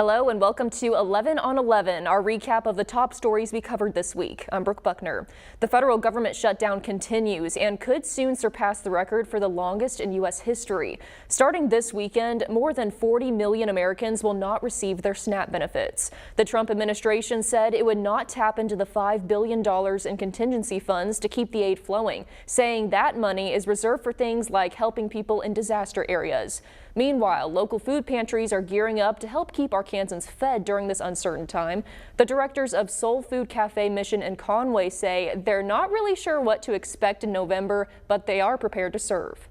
Hello and welcome to 11 on 11, our recap of the top stories we covered this week. I'm Brooke Buckner. The federal government shutdown continues and could soon surpass the record for the longest in U.S. history. Starting this weekend, more than 40 million Americans will not receive their SNAP benefits. The Trump administration said it would not tap into the $5 billion in contingency funds to keep the aid flowing, saying that money is reserved for things like helping people in disaster areas. Meanwhile, local food pantries are gearing up to help keep Arkansans fed during this uncertain time. The directors of Soul Food Cafe Mission in Conway say they're not really sure what to expect in November, but they are prepared to serve.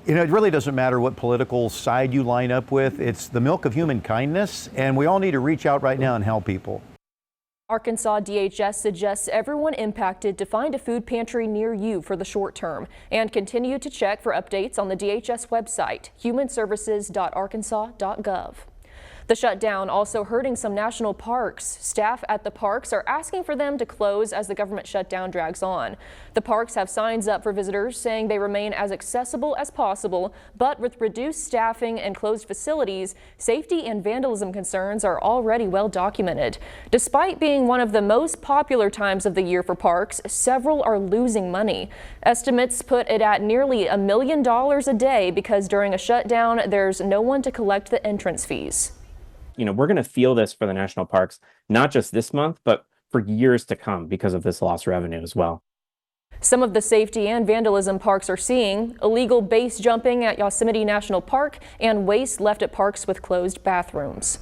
You know, it really doesn't matter what political side you line up with. It's the milk of human kindness, and we all need to reach out right now and help people. Arkansas DHS suggests everyone impacted to find a food pantry near you for the short term and continue to check for updates on the DHS website, humanservices.arkansas.gov. The shutdown also hurting some national parks. Staff at the parks are asking for them to close as the government shutdown drags on. The parks have signs up for visitors saying they remain as accessible as possible, but with reduced staffing and closed facilities, safety and vandalism concerns are already well documented. Despite being one of the most popular times of the year for parks, several are losing money. Estimates put it at nearly $1 million a day because during a shutdown, there's no one to collect the entrance fees. You know, we're going to feel this for the national parks, not just this month, but for years to come because of this lost revenue as well. Some of the safety and vandalism parks are seeing illegal base jumping at Yosemite National Park and waste left at parks with closed bathrooms.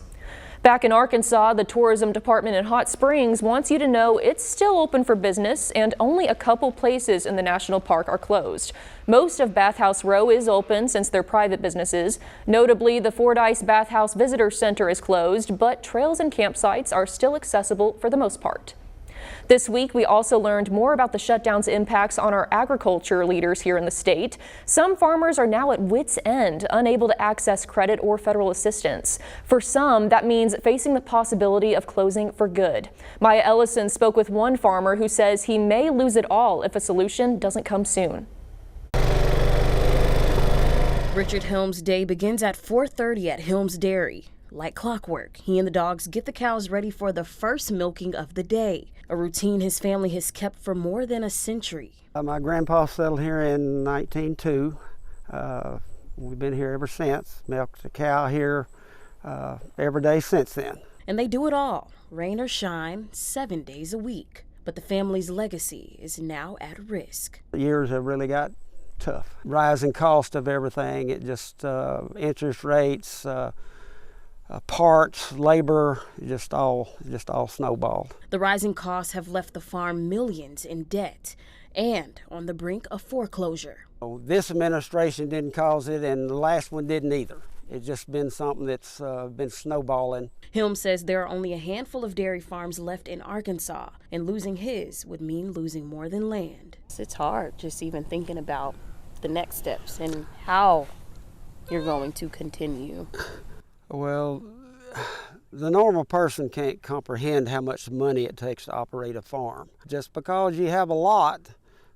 Back in Arkansas, the tourism department in Hot Springs wants you to know it's still open for business and only a couple places in the national park are closed. Most of Bathhouse Row is open since they're private businesses. Notably, the Fordyce Bathhouse Visitor Center is closed, but trails and campsites are still accessible for the most part. This week, we also learned more about the shutdown's impacts on our agriculture leaders here in the state. Some farmers are now at wit's end, unable to access credit or federal assistance. For some, that means facing the possibility of closing for good. Maya Ellison spoke with one farmer who says he may lose it all if a solution doesn't come soon. Richard Helms' day begins at 4:30 at Helms Dairy. Like clockwork, he and the dogs get the cows ready for the first milking of the day, a routine his family has kept for more than a century. My grandpa settled here in 1902. We've been here ever since, milked a cow here every day since then. And they do it all, rain or shine, 7 days a week. But the family's legacy is now at risk. The years have really got tough. Rising cost of everything, it just interest rates, parts, labor, just all snowballed. The rising costs have left the farm millions in debt and on the brink of foreclosure. This administration didn't cause it, and the last one didn't either. It's just been something that's been snowballing. Helm says there are only a handful of dairy farms left in Arkansas, and losing his would mean losing more than land. It's hard just even thinking about the next steps and how you're going to continue. Well, the normal person can't comprehend how much money it takes to operate a farm. Just because you have a lot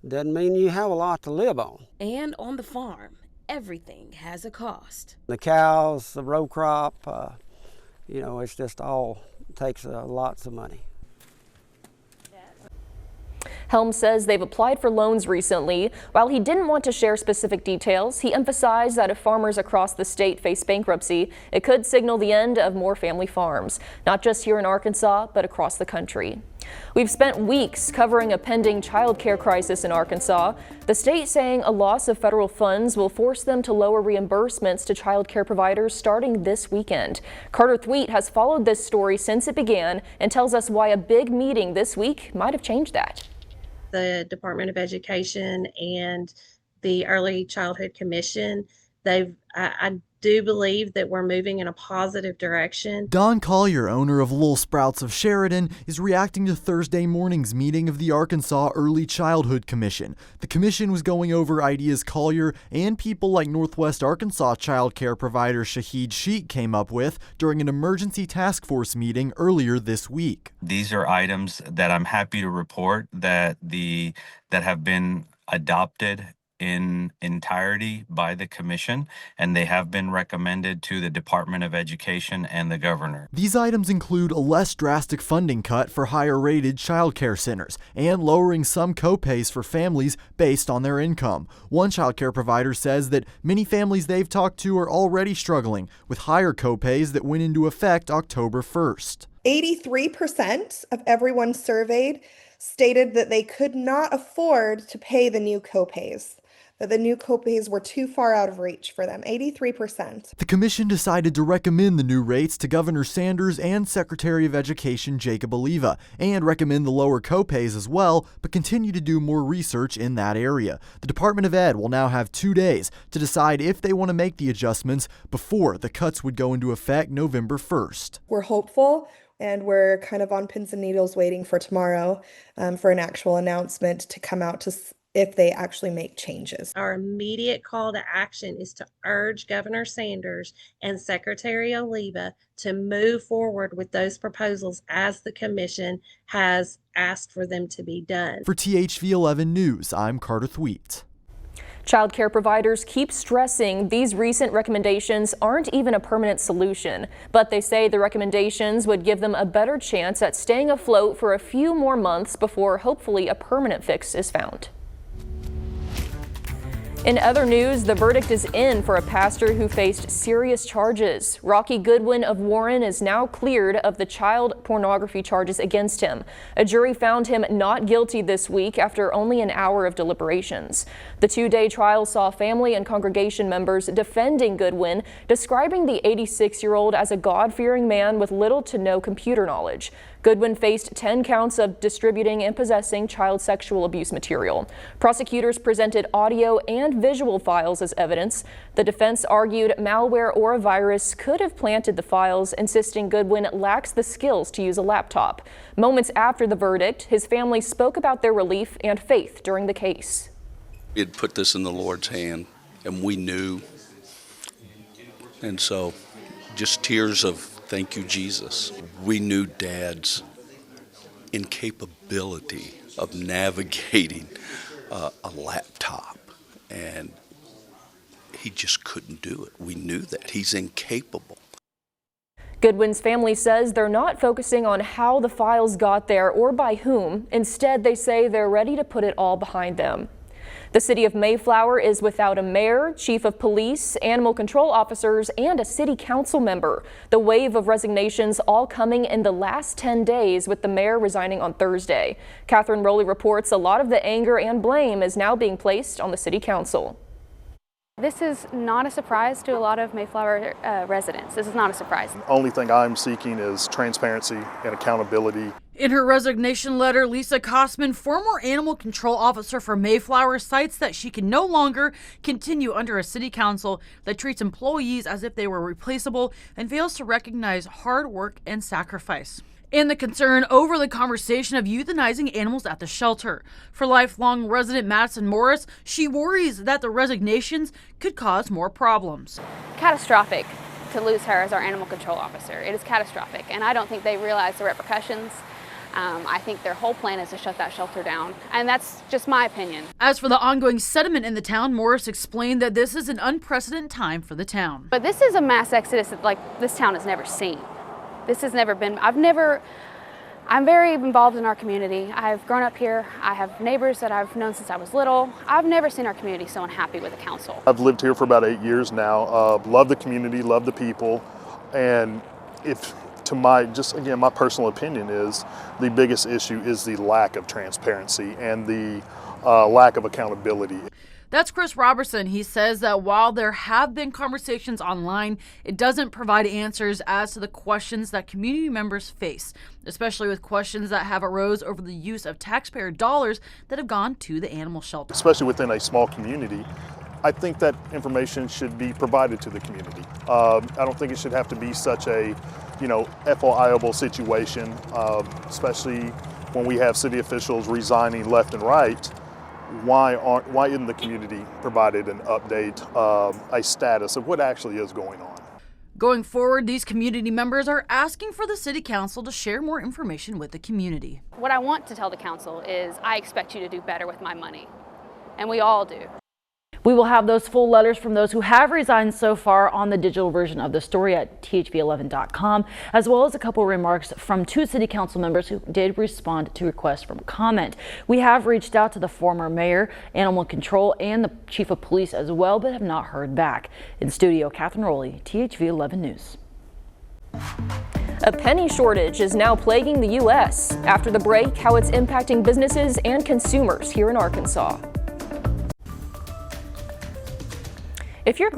doesn't mean you have a lot to live on. And on the farm, everything has a cost. The cows, the row crop, it's just all takes lots of money. Helms says they've applied for loans recently. While he didn't want to share specific details, he emphasized that if farmers across the state face bankruptcy, it could signal the end of more family farms, not just here in Arkansas, but across the country. We've spent weeks covering a pending childcare crisis in Arkansas. The state saying a loss of federal funds will force them to lower reimbursements to childcare providers starting this weekend. Carter Thweet has followed this story since it began and tells us why a big meeting this week might have changed that. The Department of Education and the Early Childhood Commission, I do believe that we're moving in a positive direction. Don Collier, owner of Lil Sprouts of Sheridan, is reacting to Thursday morning's meeting of the Arkansas Early Childhood Commission. The commission was going over ideas Collier and people like Northwest Arkansas child care provider Shahid Sheikh came up with during an emergency task force meeting earlier this week. These are items that I'm happy to report that have been adopted in entirety by the commission, and they have been recommended to the Department of Education and the governor. These items include a less drastic funding cut for higher-rated childcare centers and lowering some copays for families based on their income. One childcare provider says that many families they've talked to are already struggling with higher copays that went into effect October 1st. 83% of everyone surveyed stated that they could not afford to pay the new copays, that the new copays were too far out of reach for them. 83%. The commission decided to recommend the new rates to Governor Sanders and Secretary of Education Jacob Oliva, and recommend the lower copays as well, but continue to do more research in that area. The Department of Ed will now have 2 days to decide if they want to make the adjustments before the cuts would go into effect November 1st. We're hopeful, and we're kind of on pins and needles waiting for tomorrow for an actual announcement to come out to if they actually make changes. Our immediate call to action is to urge Governor Sanders and Secretary Oliva to move forward with those proposals as the commission has asked for them to be done. For THV 11 News, I'm Carter Thweet. Child care providers keep stressing these recent recommendations aren't even a permanent solution, but they say the recommendations would give them a better chance at staying afloat for a few more months before hopefully a permanent fix is found. In other news, the verdict is in for a pastor who faced serious charges. Rocky Goodwin of Warren is now cleared of the child pornography charges against him. A jury found him not guilty this week after only an hour of deliberations. The 2-day trial saw family and congregation members defending Goodwin, describing the 86-year-old as a God-fearing man with little to no computer knowledge. Goodwin faced 10 counts of distributing and possessing child sexual abuse material. Prosecutors presented audio and visual files as evidence. The defense argued malware or a virus could have planted the files, insisting Goodwin lacks the skills to use a laptop. Moments after the verdict, his family spoke about their relief and faith during the case. We had put this in the Lord's hand, and we knew. And so just tears of thank you, Jesus. We knew Dad's incapability of navigating a laptop, and he just couldn't do it. We knew that. He's incapable. Goodwin's family says they're not focusing on how the files got there or by whom. Instead, they say they're ready to put it all behind them. The city of Mayflower is without a mayor, chief of police, animal control officers, and a city council member. The wave of resignations all coming in the last 10 days, with the mayor resigning on Thursday. Catherine Rowley reports a lot of the anger and blame is now being placed on the city council. This is not a surprise to a lot of Mayflower residents. This is not a surprise. The only thing I'm seeking is transparency and accountability. In her resignation letter, Lisa Kosman, former animal control officer for Mayflower, cites that she can no longer continue under a city council that treats employees as if they were replaceable and fails to recognize hard work and sacrifice. And the concern over the conversation of euthanizing animals at the shelter. For lifelong resident Madison Morris, she worries that the resignations could cause more problems. Catastrophic to lose her as our animal control officer. It is catastrophic, and I don't think they realize the repercussions. I think their whole plan is to shut that shelter down, and that's just my opinion. As for the ongoing sentiment in the town, Morris explained that this is an unprecedented time for the town. But this is a mass exodus that this town has never seen. This has never been, I'm very involved in our community. I've grown up here. I have neighbors that I've known since I was little. I've never seen our community so unhappy with the council. I've lived here for about 8 years now. Love the community, love the people, and my personal opinion is the biggest issue is the lack of transparency and the lack of accountability. That's Chris Robertson. He says that while there have been conversations online, it doesn't provide answers as to the questions that community members face, especially with questions that have arose over the use of taxpayer dollars that have gone to the animal shelter. Especially within a small community, I think that information should be provided to the community. I don't think it should have to be such a, FOIable situation, especially when we have city officials resigning left and right. Why isn't the community provided an update, a status of what actually is going on? Going forward, these community members are asking for the city council to share more information with the community. What I want to tell the council is I expect you to do better with my money, and we all do. We will have those full letters from those who have resigned so far on the digital version of the story at thv11.com, as well as a couple remarks from 2 city council members who did respond to requests from comment. We have reached out to the former mayor, animal control, and the chief of police as well, but have not heard back. In studio, Catherine Rowley, THV11 News. A penny shortage is now plaguing the U.S. After the break, how it's impacting businesses and consumers here in Arkansas. If you're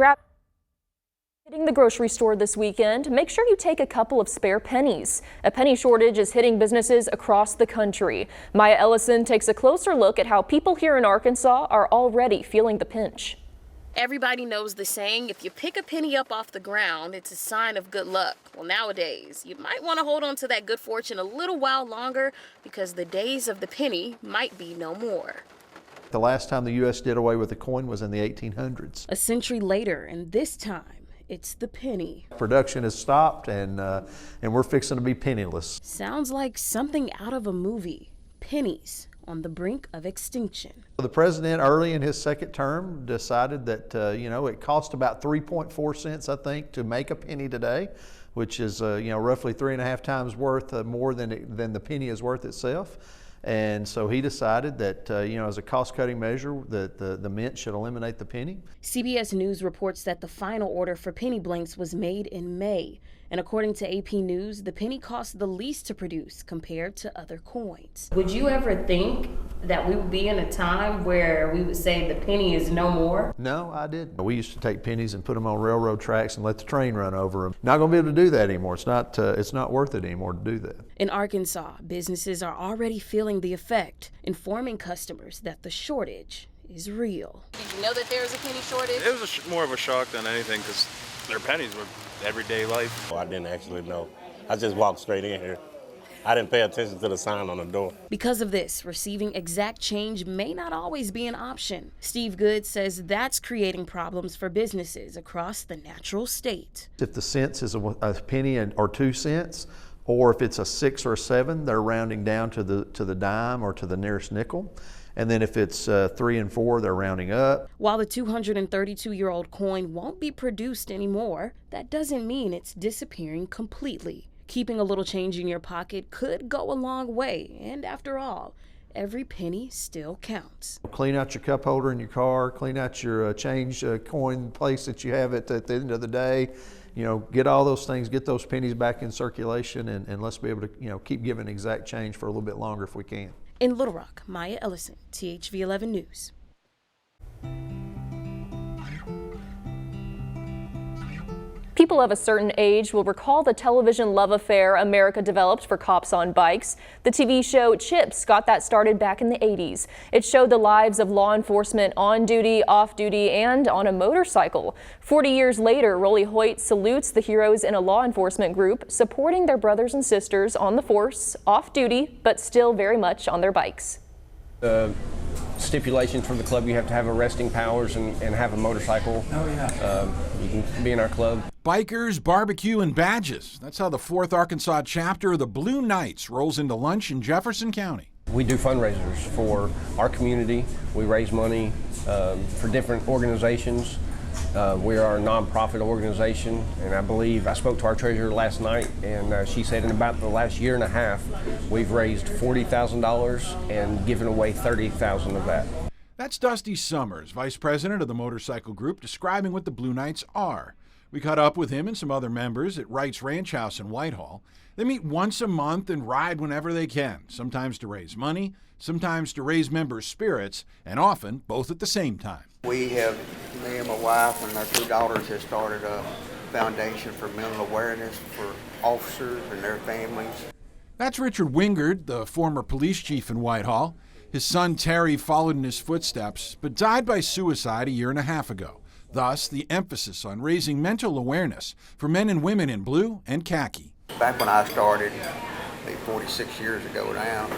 hitting the grocery store this weekend, make sure you take a couple of spare pennies. A penny shortage is hitting businesses across the country. Maya Ellison takes a closer look at how people here in Arkansas are already feeling the pinch. Everybody knows the saying, if you pick a penny up off the ground, it's a sign of good luck. Well, nowadays, you might want to hold on to that good fortune a little while longer because the days of the penny might be no more. The last time the U.S. did away with the coin was in the 1800s. A century later, and this time, it's the penny. Production has stopped, and we're fixing to be penniless. Sounds like something out of a movie. Pennies on the brink of extinction. The president, early in his second term, decided that it cost about 3.4 cents, I think, to make a penny today, which is roughly 3.5 times worth more than the penny is worth itself. And so he decided that, as a cost-cutting measure, that the mint should eliminate the penny. CBS News reports that the final order for penny blanks was made in May. And according to AP News, the penny cost the least to produce compared to other coins. Would you ever think that we would be in a time where we would say the penny is no more? No, I didn't. We used to take pennies and put them on railroad tracks and let the train run over them. Not going to be able to do that anymore. It's not worth it anymore to do that. In Arkansas, businesses are already feeling the effect, informing customers that the shortage is real. Did you know that there was a penny shortage? It was more of a shock than anything because their pennies were everyday life. I didn't actually know. I just walked straight in here. I didn't pay attention to the sign on the door. Because of this, receiving exact change may not always be an option. Steve Good says that's creating problems for businesses across the natural state. If the cents is a penny or 2 cents, or if it's a 6 or a 7, they're rounding down to the dime or to the nearest nickel. And then if it's 3 and 4, they're rounding up. While the 232-year-old coin won't be produced anymore, that doesn't mean it's disappearing completely. Keeping a little change in your pocket could go a long way, and after all, every penny still counts. Clean out your cup holder in your car, clean out your change coin place that you have at the end of the day. Get all those things, get those pennies back in circulation, and let's be able to keep giving exact change for a little bit longer if we can. In Little Rock, Maya Ellison, THV 11 News. People of a certain age will recall the television love affair America developed for Cops on Bikes. The TV show Chips got that started back in the 80s. It showed the lives of law enforcement on duty, off duty, and on a motorcycle. 40 years later, Rolly Hoyt salutes the heroes in a law enforcement group supporting their brothers and sisters on the force, off duty, but still very much on their bikes. Stipulations from the club, you have to have arresting powers and have a motorcycle. Oh, yeah. You can be in our club. Bikers, barbecue, and badges. That's how the 4th Arkansas chapter of the Blue Knights rolls into lunch in Jefferson County. We do fundraisers for our community. We raise money for different organizations. We are a nonprofit organization, and I spoke to our treasurer last night, and she said in about the last year and a half, we've raised $40,000 and given away $30,000 of that. That's Dusty Summers, vice president of the motorcycle group, describing what the Blue Knights are. We caught up with him and some other members at Wright's Ranch House in Whitehall. They meet once a month and ride whenever they can, sometimes to raise money, sometimes to raise members' spirits, and often both at the same time. We have, me and my wife and our 2 daughters have started a foundation for mental awareness for officers and their families. That's Richard Wingard, the former police chief in Whitehall. His son Terry followed in his footsteps, but died by suicide a year and a half ago. Thus, the emphasis on raising mental awareness for men and women in blue and khaki. Back when I started, 46 years ago now,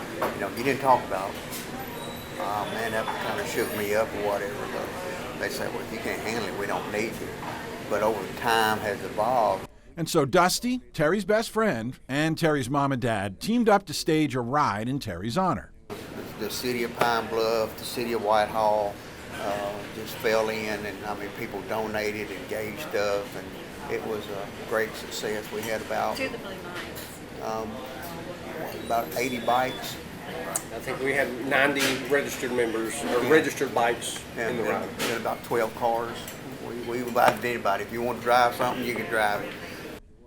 you didn't talk about, oh man, that kind of shook me up or whatever. But they said, well, if you can't handle it, we don't need you. But over time has evolved. And so Dusty, Terry's best friend, and Terry's mom and dad teamed up to stage a ride in Terry's honor. The city of Pine Bluff, the city of Whitehall, just fell in, and I mean, people donated and gave stuff, and it was a great success. We had about about 80 bikes. I think we had 90 registered members, or registered bikes in the ride. And about 12 cars. We invited anybody. If you want to drive something, you can drive it.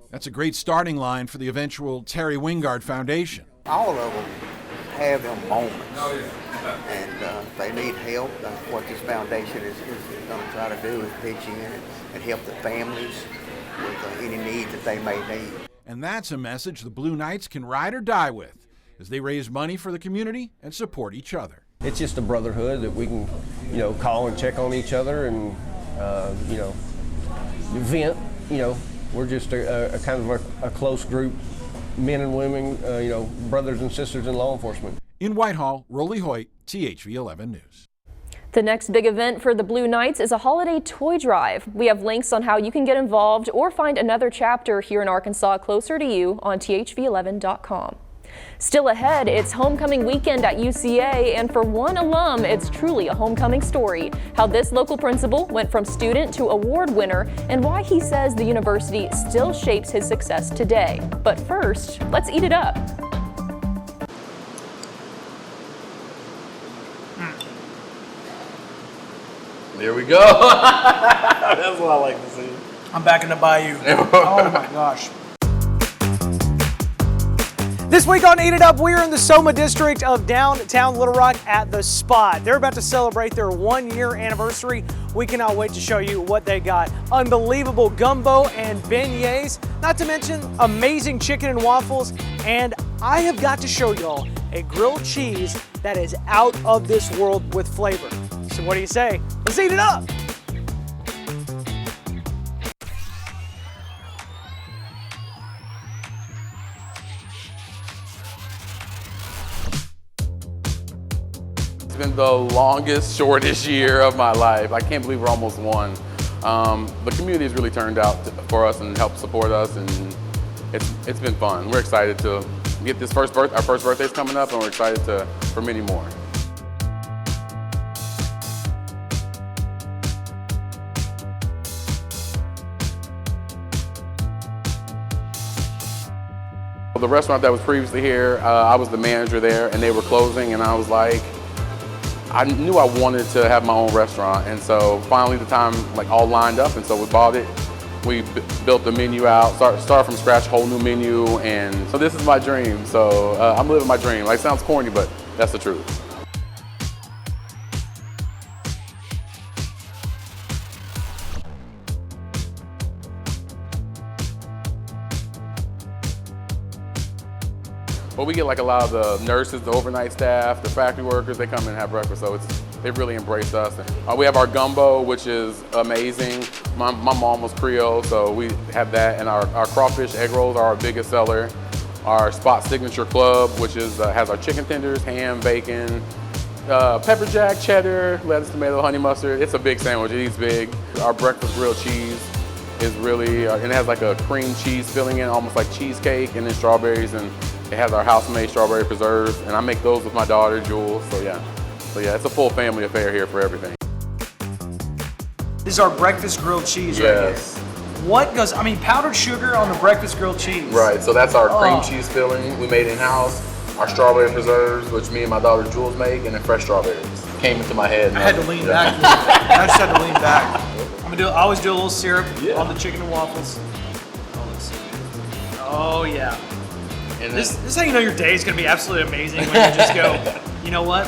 That's a great starting line for the eventual Terry Wingard Foundation. All of them have them moments, and if they need help, that's what this foundation is going to try to do, is pitch in and help the families with any need that they may need. And that's a message the Blue Knights can ride or die with as they raise money for the community and support each other. It's just a brotherhood that we can, call and check on each other and, vent. We're just a kind of a close group, men and women, brothers and sisters in law enforcement. In Whitehall, Rolly Hoyt, THV 11 News. The next big event for the Blue Knights is a holiday toy drive. We have links on how you can get involved or find another chapter here in Arkansas closer to you on thv11.com. Still ahead, it's homecoming weekend at UCA, and for one alum, it's truly a homecoming story. How this local principal went from student to award winner, and why he says the university still shapes his success today. But first, let's eat it up. There we go. That's what I like to see. I'm back in the bayou. Oh my gosh. This week on Eat It Up, we are in the Soma district of downtown Little Rock at The Spot. They're about to celebrate their 1-year anniversary. We cannot wait to show you what they got. Unbelievable gumbo and beignets, not to mention amazing chicken and waffles. And I have got to show y'all a grilled cheese that is out of this world with flavor. So what do you say? Let's eat it up. It's been the longest, shortest year of my life. I can't believe we're almost won. The community has really turned out for us and helped support us, and it's been fun. We're excited to get this our first birthday's coming up, and we're excited for many more. The restaurant that was previously here, I was the manager there, and they were closing, and I was like, I knew I wanted to have my own restaurant, and so finally the time all lined up, and so we bought it. We built the menu out, started from scratch, whole new menu, and so this is my dream. So I'm living my dream. It sounds corny, but that's the truth. But we get a lot of the nurses, the overnight staff, the factory workers, they come in and have breakfast, so they've really embraced us. We have our gumbo, which is amazing. My mom was Creole, so we have that, and our crawfish egg rolls are our biggest seller. Our Spot Signature Club, which has our chicken tenders, ham, bacon, pepper jack, cheddar, lettuce, tomato, honey mustard. It's a big sandwich, it eats big. Our breakfast grilled cheese is really, and it has a cream cheese filling in, almost like cheesecake, and then strawberries, and it has our house-made strawberry preserves, and I make those with my daughter, Jules, so yeah, it's a full family affair here for everything. This is our breakfast grilled cheese right here. What goes, powdered sugar on the breakfast grilled cheese. Right, so that's our cream cheese filling we made in-house, our strawberry preserves, which me and my daughter Jules make, and then fresh strawberries. Came into my head. I had to lean back. I just had to lean back. I always do a little syrup on the chicken and waffles. Oh yeah. And this is how you know your day is going to be absolutely amazing, when you just go, you know what?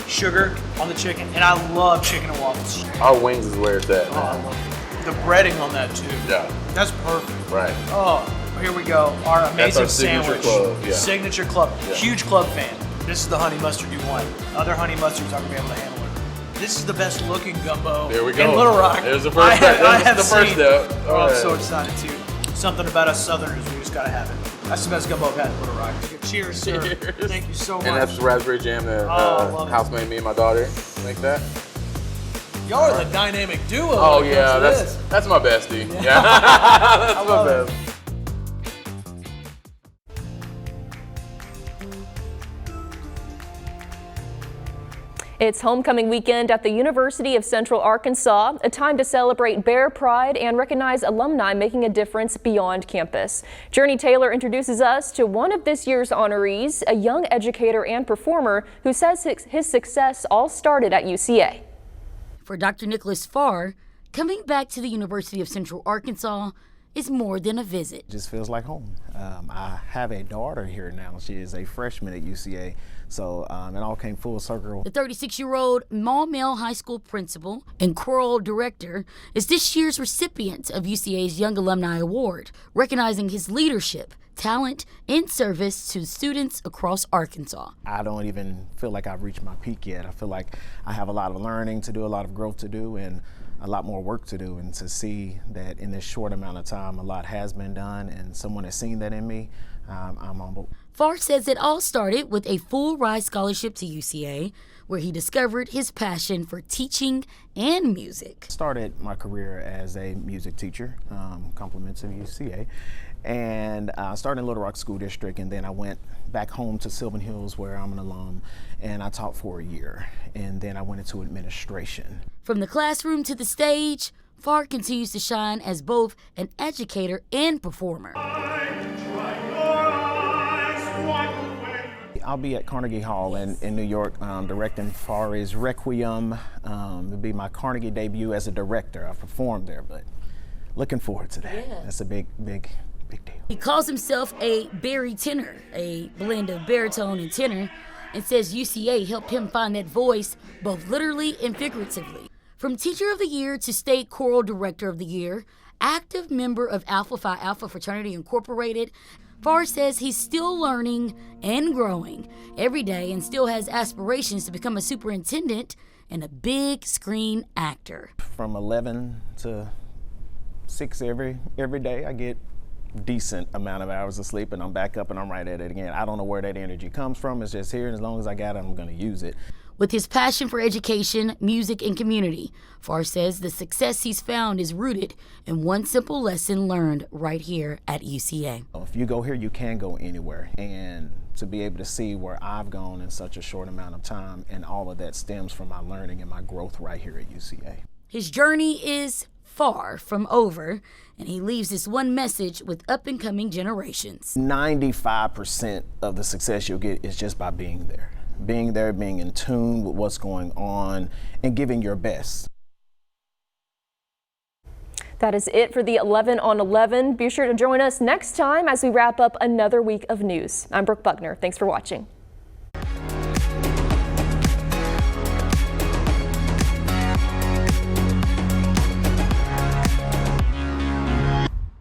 Sugar on the chicken, and I love chicken and waffles. Our wings is where it's at. Oh, I love it. The breading on that too. Yeah. That's perfect. Right. Oh, here we go. Our amazing our signature sandwich. Club, yeah. Signature club. Yeah. Huge club fan. This is the honey mustard you want. Other honey mustards aren't going to be able to handle it. This is the best looking gumbo there we go. in Little Rock. There's the first step. That's the first step. Oh, I'm so excited too. Something about us Southerners, we just got to have it. That's the best gumbo I've had in Little Rock. Cheers, sir. Cheers. Thank you so much. And that's the raspberry jam that house made me and my daughter make that. Y'all are the dynamic duo. Oh yeah, that's my bestie. Yeah, that's my best. It's homecoming weekend at the University of Central Arkansas, a time to celebrate Bear Pride and recognize alumni making a difference beyond campus. Journey Taylor introduces us to one of this year's honorees, a young educator and performer who says his success all started at UCA. For Dr. Nicholas Farr, coming back to the University of Central Arkansas is more than a visit. It just feels like home. I have a daughter here now. She is a freshman at UCA, so it all came full circle. The 36-year-old Maumelle High School principal and choral director is this year's recipient of UCA's Young Alumni Award, recognizing his leadership, talent, and service to students across Arkansas. I don't even feel like I've reached my peak yet. I feel like I have a lot of learning to do, a lot of growth to do, and a lot more work to do, and to see that in this short amount of time a lot has been done and someone has seen that in me, I'm humbled. Farr says it all started with a full-ride scholarship to UCA, where he discovered his passion for teaching and music. Started my career as a music teacher, compliments of UCA, and I started in Little Rock School District, and then I went back home to Sylvan Hills, where I'm an alum, and I taught for a year, and then I went into administration. From the classroom to the stage, Farr continues to shine as both an educator and performer. I'll be at Carnegie Hall in New York directing Farr's Requiem. It'll be my Carnegie debut as a director. I've performed there, but looking forward to that. Yeah. That's a big deal. He calls himself a barytenor, a blend of baritone and tenor, and says UCA helped him find that voice both literally and figuratively. From Teacher of the Year to State Choral Director of the Year, active member of Alpha Phi Alpha Fraternity Incorporated, Farr says he's still learning and growing every day and still has aspirations to become a superintendent and a big screen actor. From 11 to 6 every day, I get decent amount of hours of sleep, and I'm back up and I'm right at it again. I don't know where that energy comes from. It's just here, and as long as I got it, I'm going to use it. With his passion for education, music, and community, Farr says the success he's found is rooted in one simple lesson learned right here at UCA. If you go here, you can go anywhere, and to be able to see where I've gone in such a short amount of time, and all of that stems from my learning and my growth right here at UCA. His journey is far from over, and he leaves this one message with up-and-coming generations. 95% of the success you'll get is just by being there. Being there, being in tune with what's going on, and giving your best. That is it for the 11 on 11. Be sure to join us next time as we wrap up another week of news. I'm Brooke Buckner. Thanks for watching.